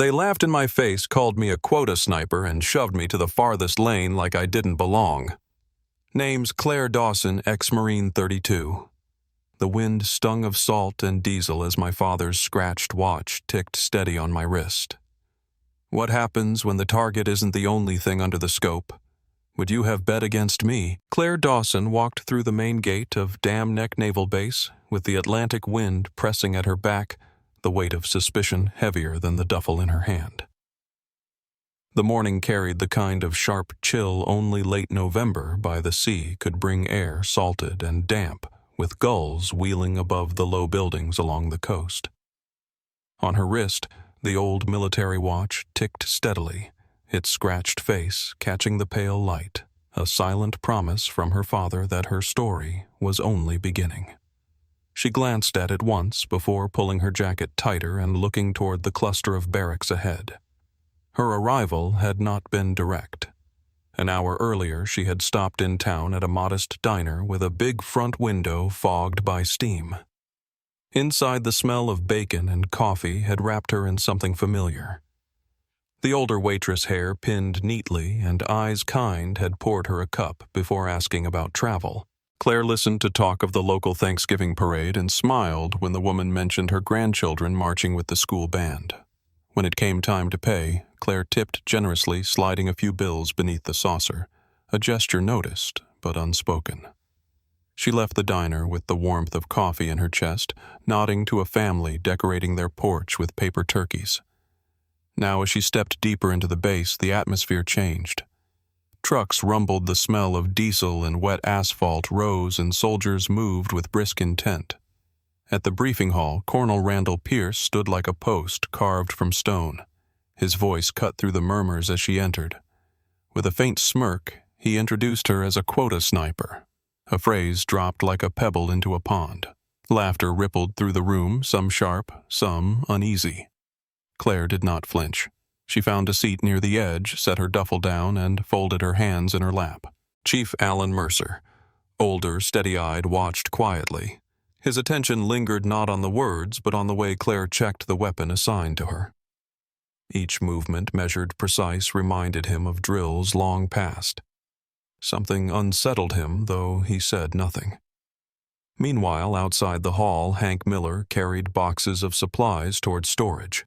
They laughed in my face, called me a quota sniper, and shoved me to the farthest lane like I didn't belong. Name's Claire Dawson, ex-Marine 32. The wind stung of salt and diesel as my father's scratched watch ticked steady on my wrist. What happens when the target isn't the only thing under the scope? Would you have bet against me? Claire Dawson walked through the main gate of Dam Neck Naval Base with the Atlantic wind pressing at her back, the weight of suspicion heavier than the duffel in her hand. The morning carried the kind of sharp chill only late November by the sea could bring, air salted and damp, with gulls wheeling above the low buildings along the coast. On her wrist, the old military watch ticked steadily, its scratched face catching the pale light, a silent promise from her father that her story was only beginning. She glanced at it once before pulling her jacket tighter and looking toward the cluster of barracks ahead. Her arrival had not been direct. An hour earlier, she had stopped in town at a modest diner with a big front window fogged by steam. Inside, the smell of bacon and coffee had wrapped her in something familiar. The older waitress, hair pinned neatly and eyes kind, had poured her a cup before asking about travel. Claire listened to talk of the local Thanksgiving parade and smiled when the woman mentioned her grandchildren marching with the school band. When it came time to pay, Claire tipped generously, sliding a few bills beneath the saucer, a gesture noticed but unspoken. She left the diner with the warmth of coffee in her chest, nodding to a family decorating their porch with paper turkeys. Now, as she stepped deeper into the base, the atmosphere changed. Trucks rumbled, the smell of diesel and wet asphalt rose, and soldiers moved with brisk intent. At the briefing hall, Colonel Randall Pierce stood like a post carved from stone. His voice cut through the murmurs as she entered. With a faint smirk, he introduced her as a quota sniper, a phrase dropped like a pebble into a pond. Laughter rippled through the room, some sharp, some uneasy. Claire did not flinch. She found a seat near the edge, set her duffel down, and folded her hands in her lap. Chief Alan Mercer, older, steady-eyed, watched quietly. His attention lingered not on the words, but on the way Claire checked the weapon assigned to her. Each movement, measured precise, reminded him of drills long past. Something unsettled him, though he said nothing. Meanwhile, outside the hall, Hank Miller carried boxes of supplies toward storage.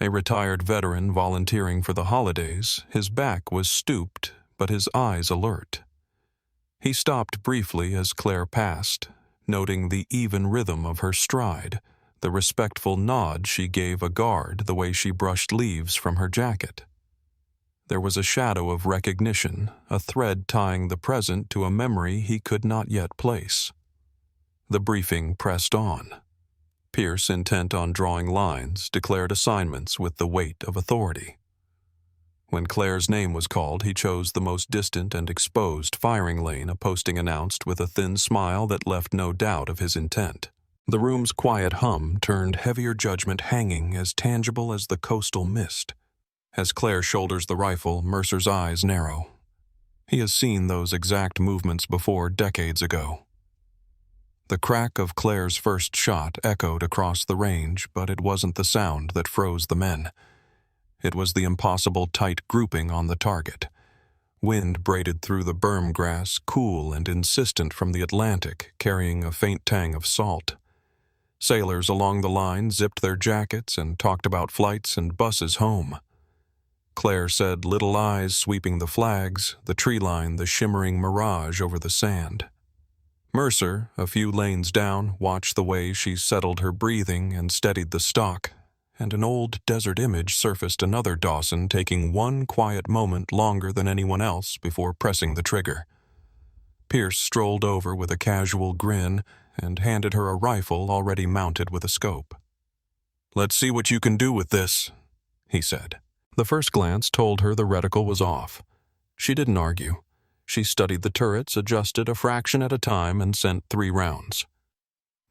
A retired veteran volunteering for the holidays, his back was stooped, but his eyes alert. He stopped briefly as Claire passed, noting the even rhythm of her stride, the respectful nod she gave a guard, the way she brushed leaves from her jacket. There was a shadow of recognition, a thread tying the present to a memory he could not yet place. The briefing pressed on. Pierce, intent on drawing lines, declared assignments with the weight of authority. When Claire's name was called, he chose the most distant and exposed firing lane, a posting announced with a thin smile that left no doubt of his intent. The room's quiet hum turned heavier judgment, hanging as tangible as the coastal mist. As Claire shoulders the rifle, Mercer's eyes narrow. He has seen those exact movements before, decades ago. The crack of Claire's first shot echoed across the range, but it wasn't the sound that froze the men. It was the impossible tight grouping on the target. Wind braided through the berm grass, cool and insistent from the Atlantic, carrying a faint tang of salt. Sailors along the line zipped their jackets and talked about flights and buses home. Claire said little eyes sweeping the flags, the tree line, the shimmering mirage over the sand. Mercer, a few lanes down, watched the way she settled her breathing and steadied the stock, and an old desert image surfaced, another Dawson taking one quiet moment longer than anyone else before pressing the trigger. Pierce strolled over with a casual grin and handed her a rifle already mounted with a scope. "Let's see what you can do with this," he said. The first glance told her the reticle was off. She didn't argue. She studied the turrets, adjusted a fraction at a time, and sent 3 rounds.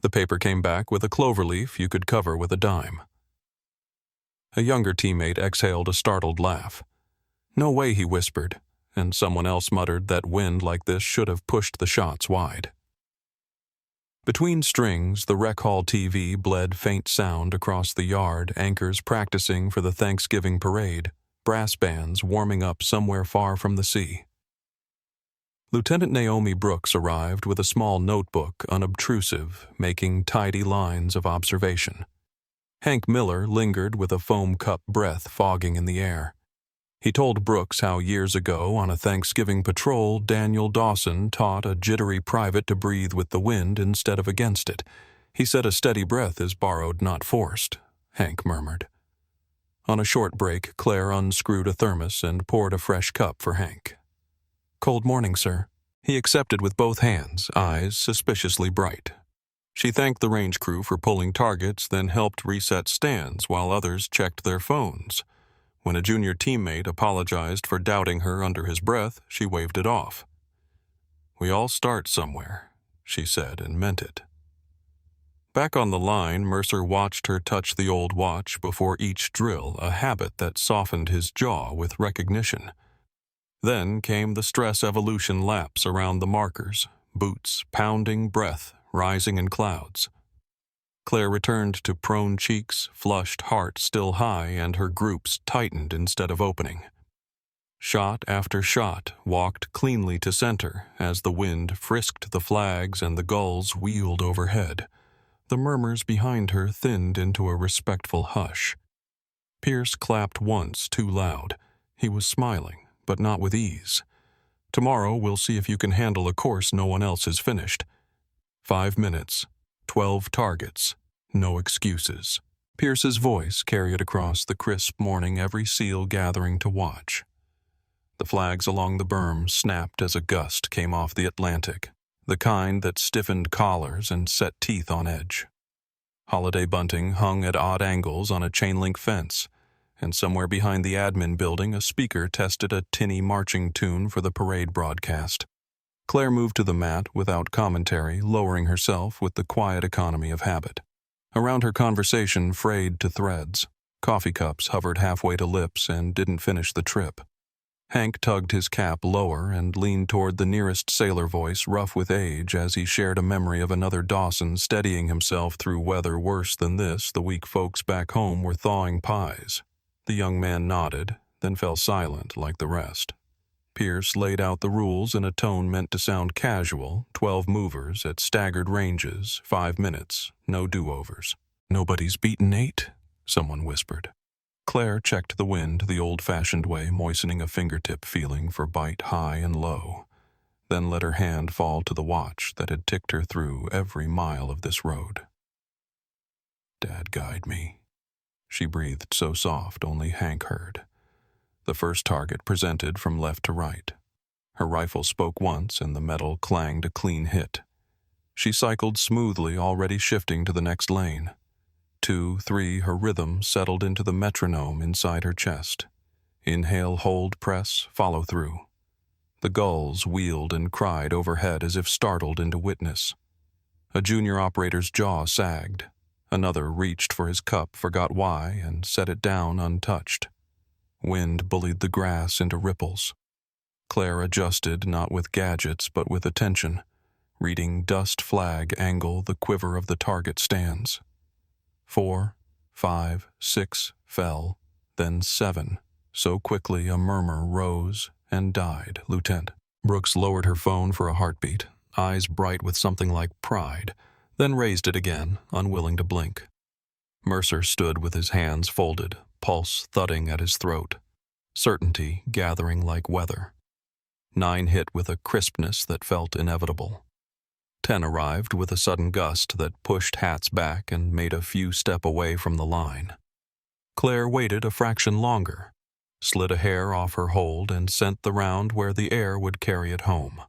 The paper came back with a cloverleaf you could cover with a dime. A younger teammate exhaled a startled laugh. "No way," he whispered, and someone else muttered that wind like this should have pushed the shots wide. Between strings, the rec hall TV bled faint sound across the yard, anchors practicing for the Thanksgiving parade, brass bands warming up somewhere far from the sea. Lieutenant Naomi Brooks arrived with a small notebook, unobtrusive, making tidy lines of observation. Hank Miller lingered with a foam cup breath fogging in the air. He told Brooks how years ago on a Thanksgiving patrol, Daniel Dawson taught a jittery private to breathe with the wind instead of against it. He said a steady breath is borrowed, not forced, Hank murmured. On a short break, Claire unscrewed a thermos and poured a fresh cup for Hank. "Cold morning, sir." He accepted with both hands, eyes suspiciously bright. She thanked the range crew for pulling targets, then helped reset stands while others checked their phones. When a junior teammate apologized for doubting her under his breath, she waved it off. "We all start somewhere," she said, and meant it. Back on the line, Mercer watched her touch the old watch before each drill, a habit that softened his jaw with recognition. Then came the stress evolution laps around the markers, boots, pounding breath, rising in clouds. Claire returned to prone cheeks, flushed heart still high, and her groups tightened instead of opening. Shot after shot walked cleanly to center as the wind frisked the flags and the gulls wheeled overhead. The murmurs behind her thinned into a respectful hush. Pierce clapped once too loud. He was smiling, but not with ease. "Tomorrow we'll see if you can handle a course no one else has finished. 5 minutes, 12 targets, no excuses." Pierce's voice carried across the crisp morning every SEAL gathering to watch. The flags along the berm snapped as a gust came off the Atlantic, the kind that stiffened collars and set teeth on edge. Holiday bunting hung at odd angles on a chain-link fence, and somewhere behind the admin building a speaker tested a tinny marching tune for the parade broadcast. Claire moved to the mat without commentary, lowering herself with the quiet economy of habit. Around her conversation frayed to threads. Coffee cups hovered halfway to lips and didn't finish the trip. Hank tugged his cap lower and leaned toward the nearest sailor voice, rough with age, as he shared a memory of another Dawson steadying himself through weather worse than this. The weak folks back home were thawing pies. The young man nodded, then fell silent like the rest. Pierce laid out the rules in a tone meant to sound casual, 12 movers at staggered ranges, 5 minutes, no do-overs. "Nobody's beaten 8, someone whispered. Claire checked the wind the old-fashioned way, moistening a fingertip feeling for bite high and low, then let her hand fall to the watch that had ticked her through every mile of this road. "Dad guide me," she breathed so soft only Hank heard. The first target presented from left to right. Her rifle spoke once and the metal clanged a clean hit. She cycled smoothly, already shifting to the next lane. 2, 3, her rhythm settled into the metronome inside her chest. Inhale, hold, press, follow through. The gulls wheeled and cried overhead as if startled into witness. A junior operator's jaw sagged. Another reached for his cup, forgot why, and set it down untouched. Wind bullied the grass into ripples. Claire adjusted, not with gadgets but with attention, reading dust flag angle the quiver of the target stands. 4, 5, 6 fell, then 7. So quickly a murmur rose and died. "Lieutenant." Brooks lowered her phone for a heartbeat, eyes bright with something like pride, then raised it again, unwilling to blink. Mercer stood with his hands folded, pulse thudding at his throat, certainty gathering like weather. 9 hit with a crispness that felt inevitable. 10 arrived with a sudden gust that pushed hats back and made a few step away from the line. Claire waited a fraction longer, slid a hair off her hold, and sent the round where the air would carry it home.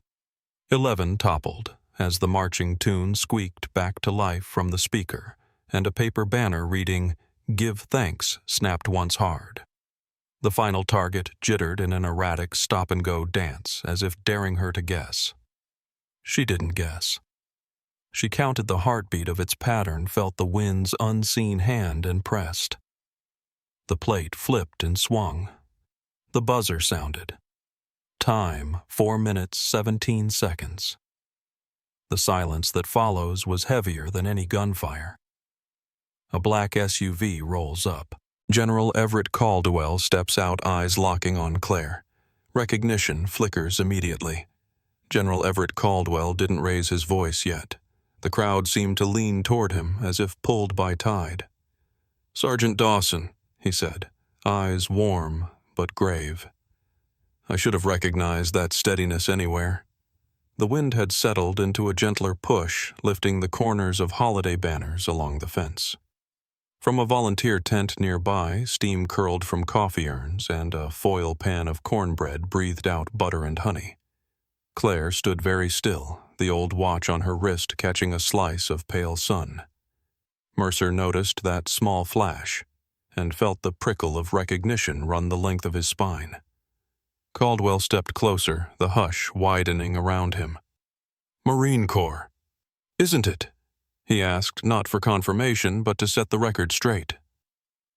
11 toppled as the marching tune squeaked back to life from the speaker, and a paper banner reading, "Give thanks," snapped once hard. The final target jittered in an erratic stop-and-go dance, as if daring her to guess. She didn't guess. She counted the heartbeat of its pattern, felt the wind's unseen hand, and pressed. The plate flipped and swung. The buzzer sounded. Time, 4 minutes, 17 seconds. The silence that follows was heavier than any gunfire. A black SUV rolls up. General Everett Caldwell steps out, eyes locking on Claire. Recognition flickers immediately. General Everett Caldwell didn't raise his voice yet. The crowd seemed to lean toward him, as if pulled by tide. "Sergeant Dawson," he said, eyes warm but grave. I should have recognized that steadiness anywhere. The wind had settled into a gentler push, lifting the corners of holiday banners along the fence. From a volunteer tent nearby, steam curled from coffee urns, and a foil pan of cornbread breathed out butter and honey. Claire stood very still, the old watch on her wrist catching a slice of pale sun. Mercer noticed that small flash, and felt the prickle of recognition run the length of his spine. Caldwell stepped closer, the hush widening around him. "Marine Corps, isn't it?" he asked, not for confirmation, but to set the record straight.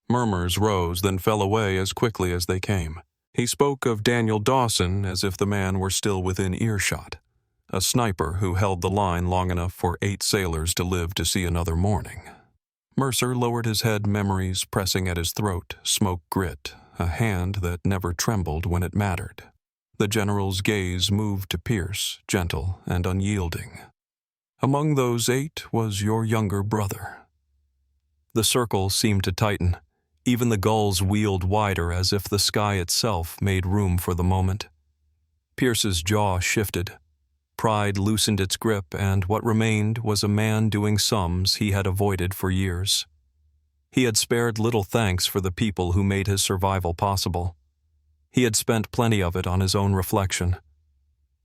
Murmurs rose, then fell away as quickly as they came. He spoke of Daniel Dawson as if the man were still within earshot, a sniper who held the line long enough for 8 sailors to live to see another morning. Mercer lowered his head, memories pressing at his throat, smoke grit, a hand that never trembled when it mattered. The general's gaze moved to Pierce, gentle and unyielding. "Among those 8 was your younger brother." The circle seemed to tighten. Even the gulls wheeled wider, as if the sky itself made room for the moment. Pierce's jaw shifted. Pride loosened its grip, and what remained was a man doing sums he had avoided for years. He had spared little thanks for the people who made his survival possible. He had spent plenty of it on his own reflection.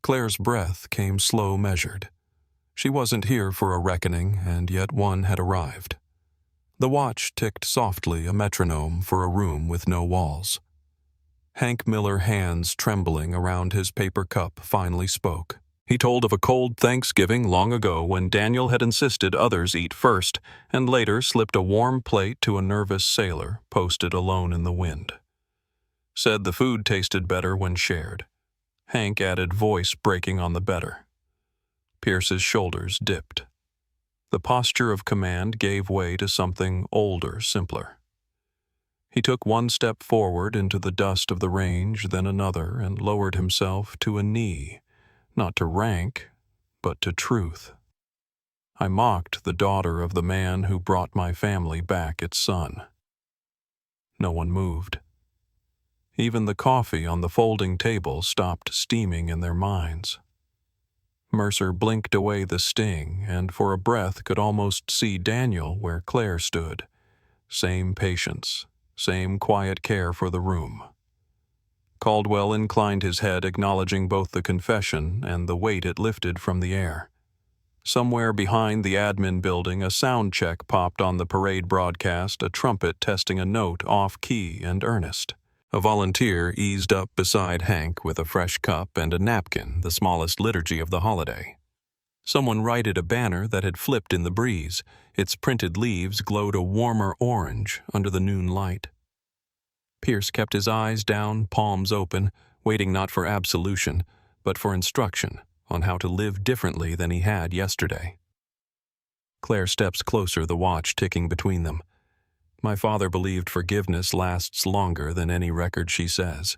Claire's breath came slow, measured. She wasn't here for a reckoning, and yet one had arrived. The watch ticked softly, a metronome for a room with no walls. Hank Miller, hands trembling around his paper cup, finally spoke. He told of a cold Thanksgiving long ago when Daniel had insisted others eat first, and later slipped a warm plate to a nervous sailor posted alone in the wind. Said the food tasted better when shared. Hank added, voice breaking on the better. Pierce's shoulders dipped. The posture of command gave way to something older, simpler. He took one step forward into the dust of the range, then another, and lowered himself to a knee, not to rank, but to truth. I mocked the daughter of the man who brought my family back its son. No one moved. Even the coffee on the folding table stopped steaming in their minds. Mercer blinked away the sting, and for a breath could almost see Daniel where Claire stood. Same patience, same quiet care for the room. Caldwell inclined his head, acknowledging both the confession and the weight it lifted from the air. Somewhere behind the admin building, a sound check popped on the parade broadcast, a trumpet testing a note off-key and earnest. A volunteer eased up beside Hank with a fresh cup and a napkin, the smallest liturgy of the holiday. Someone righted a banner that had flipped in the breeze. Its printed leaves glowed a warmer orange under the noon light. Pierce kept his eyes down, palms open, waiting not for absolution, but for instruction on how to live differently than he had yesterday. Claire steps closer, the watch ticking between them. My father believed forgiveness lasts longer than any record, she says.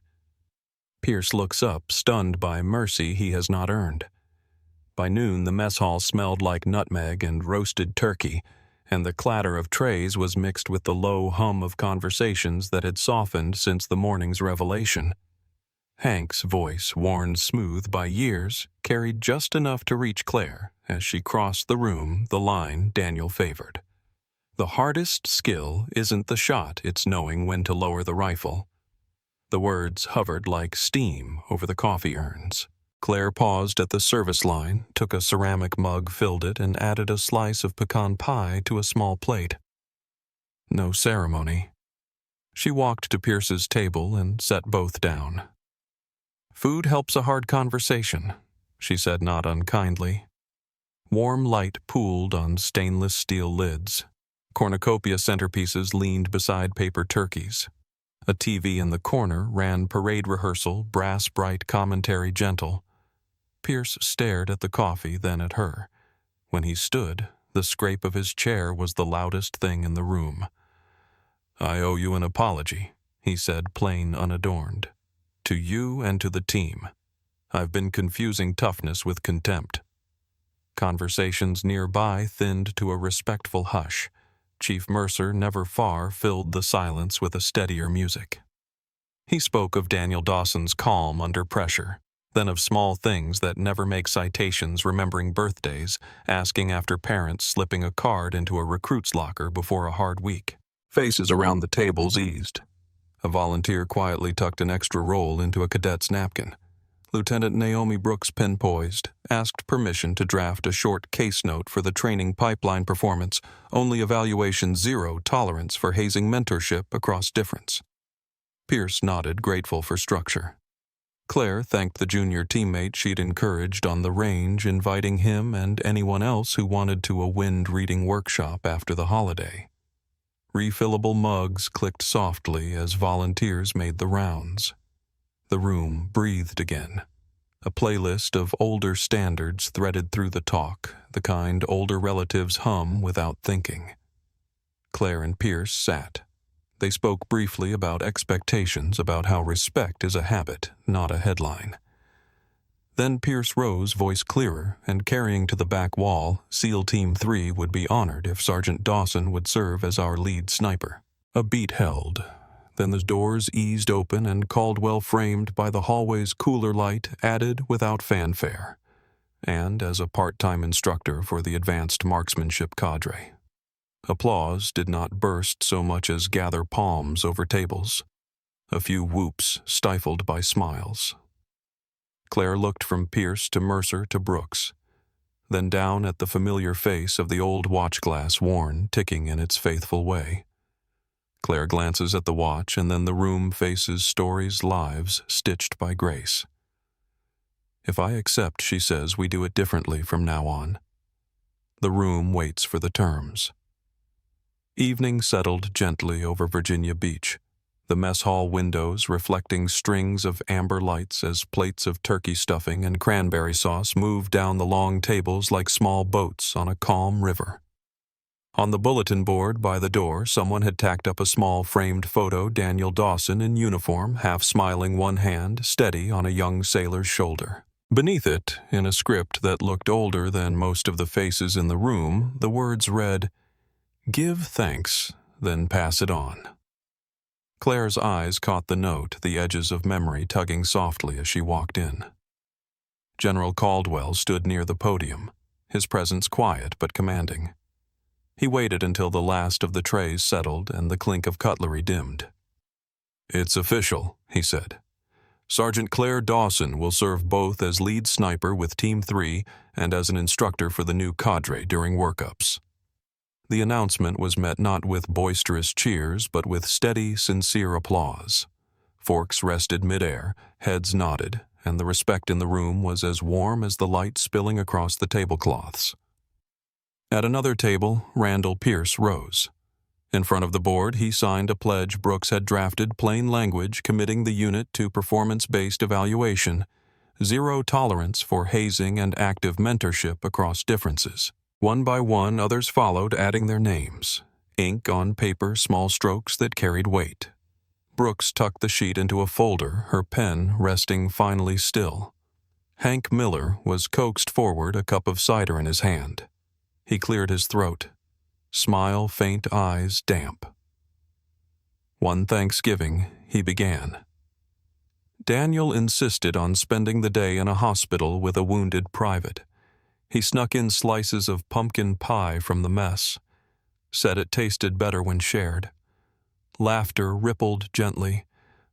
Pierce looks up, stunned by mercy he has not earned. By noon, the mess hall smelled like nutmeg and roasted turkey, and the clatter of trays was mixed with the low hum of conversations that had softened since the morning's revelation. Hank's voice, worn smooth by years, carried just enough to reach Claire as she crossed the room, the line Daniel favored. The hardest skill isn't the shot, it's knowing when to lower the rifle. The words hovered like steam over the coffee urns. Claire paused at the service line, took a ceramic mug, filled it, and added a slice of pecan pie to a small plate. No ceremony. She walked to Pierce's table and set both down. Food helps a hard conversation, she said not unkindly. Warm light pooled on stainless steel lids. Cornucopia centerpieces leaned beside paper turkeys. A TV in the corner ran parade rehearsal, brass bright commentary gentle. Pierce stared at the coffee, then at her, When he stood, the scrape of his chair was the loudest thing in the room. "I owe you an apology," he said, plain unadorned. "To you and to the team. I've been confusing toughness with contempt." Conversations nearby thinned to a respectful hush. Chief Mercer, never far, filled the silence with a steadier music. He spoke of Daniel Dawson's calm under pressure, then of small things that never make citations, remembering birthdays, asking after parents, slipping a card into a recruit's locker before a hard week. Faces around the tables eased. A volunteer quietly tucked an extra roll into a cadet's napkin. Lieutenant Naomi Brooks, pen poised, asked permission to draft a short case note for the training pipeline performance, only evaluation 0 tolerance for hazing mentorship across difference. Pierce nodded, grateful for structure. Claire thanked the junior teammate she'd encouraged on the range, inviting him and anyone else who wanted to a wind-reading workshop after the holiday. Refillable mugs clicked softly as volunteers made the rounds. The room breathed again. A playlist of older standards threaded through the talk, the kind older relatives hum without thinking. Claire and Pierce sat. They spoke briefly about expectations, about how respect is a habit, not a headline. Then Pierce rose, voice clearer, and carrying to the back wall, SEAL Team 3 would be honored if Sergeant Dawson would serve as our lead sniper. A beat held. Then the doors eased open and Caldwell, framed by the hallway's cooler light, added without fanfare, and as a part-time instructor for the advanced marksmanship cadre. Applause did not burst so much as gather palms over tables. A few whoops stifled by smiles. Claire looked from Pierce to Mercer to Brooks, then down at the familiar face of the old watch glass worn, ticking in its faithful way. Claire glances at the watch, and then the room faces stories, lives stitched by grace. "If I accept," she says, "we do it differently from now on." The room waits for the terms. Evening settled gently over Virginia Beach, the mess hall windows reflecting strings of amber lights as plates of turkey stuffing and cranberry sauce moved down the long tables like small boats on a calm river. On the bulletin board by the door, someone had tacked up a small framed photo, Daniel Dawson in uniform, half smiling, one hand steady on a young sailor's shoulder. Beneath it, in a script that looked older than most of the faces in the room, the words read, "Give thanks, then pass it on." Claire's eyes caught the note, the edges of memory tugging softly as she walked in. General Caldwell stood near the podium, his presence quiet but commanding. He waited until the last of the trays settled and the clink of cutlery dimmed. "It's official," he said. "Sergeant Claire Dawson will serve both as lead sniper with Team 3 and as an instructor for the new cadre during workups." The announcement was met not with boisterous cheers, but with steady, sincere applause. Forks rested midair, heads nodded, and the respect in the room was as warm as the light spilling across the tablecloths. At another table, Randall Pierce rose. In front of the board, he signed a pledge Brooks had drafted, plain language committing the unit to performance-based evaluation, 0 tolerance for hazing and active mentorship across differences. One by one, others followed, adding their names. Ink on paper, small strokes that carried weight. Brooks tucked the sheet into a folder, her pen resting finally still. Hank Miller was coaxed forward, a cup of cider in his hand. He cleared his throat. Smile, faint, eyes damp. One Thanksgiving, he began. Daniel insisted on spending the day in a hospital with a wounded private. He snuck in slices of pumpkin pie from the mess. Said it tasted better when shared. Laughter rippled gently.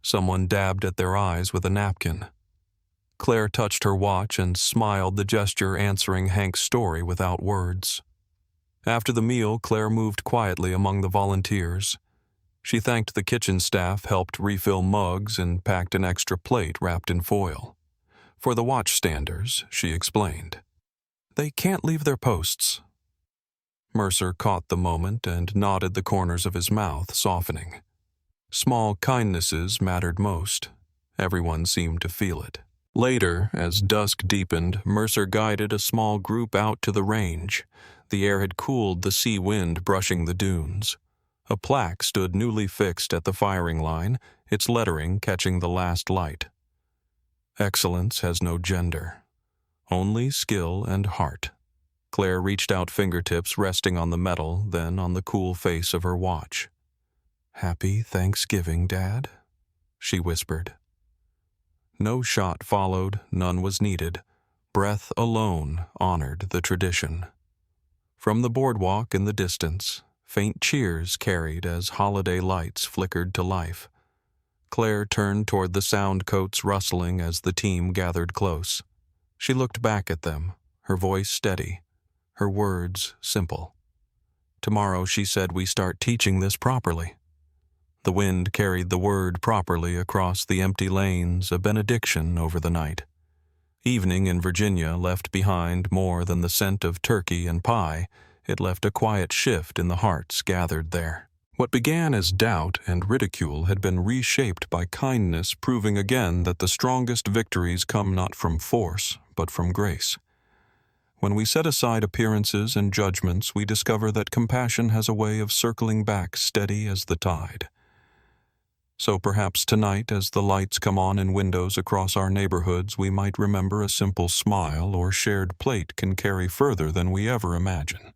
Someone dabbed at their eyes with a napkin. Claire touched her watch and smiled, the gesture answering Hank's story without words. After the meal, Claire moved quietly among the volunteers. She thanked the kitchen staff, helped refill mugs, and packed an extra plate wrapped in foil. For the watchstanders, she explained. They can't leave their posts. Mercer caught the moment and nodded, the corners of his mouth softening. Small kindnesses mattered most. Everyone seemed to feel it. Later, as dusk deepened, Mercer guided a small group out to the range. The air had cooled, the sea wind brushing the dunes. A plaque stood newly fixed at the firing line, its lettering catching the last light. Excellence has no gender, only skill and heart. Claire reached out, fingertips resting on the metal, then on the cool face of her watch. "Happy Thanksgiving, Dad," she whispered. No shot followed, none was needed. Breath alone honored the tradition. From the boardwalk in the distance, faint cheers carried as holiday lights flickered to life. Claire turned toward the sound coats rustling as the team gathered close. She looked back at them, her voice steady, her words simple. "Tomorrow," she said, "we start teaching this properly." The wind carried the word properly across the empty lanes, a benediction over the night. Evening in Virginia left behind more than the scent of turkey and pie. It left a quiet shift in the hearts gathered there. What began as doubt and ridicule had been reshaped by kindness, proving again that the strongest victories come not from force, but from grace. When we set aside appearances and judgments, we discover that compassion has a way of circling back steady as the tide. So perhaps tonight, as the lights come on in windows across our neighborhoods, we might remember a simple smile or shared plate can carry further than we ever imagine.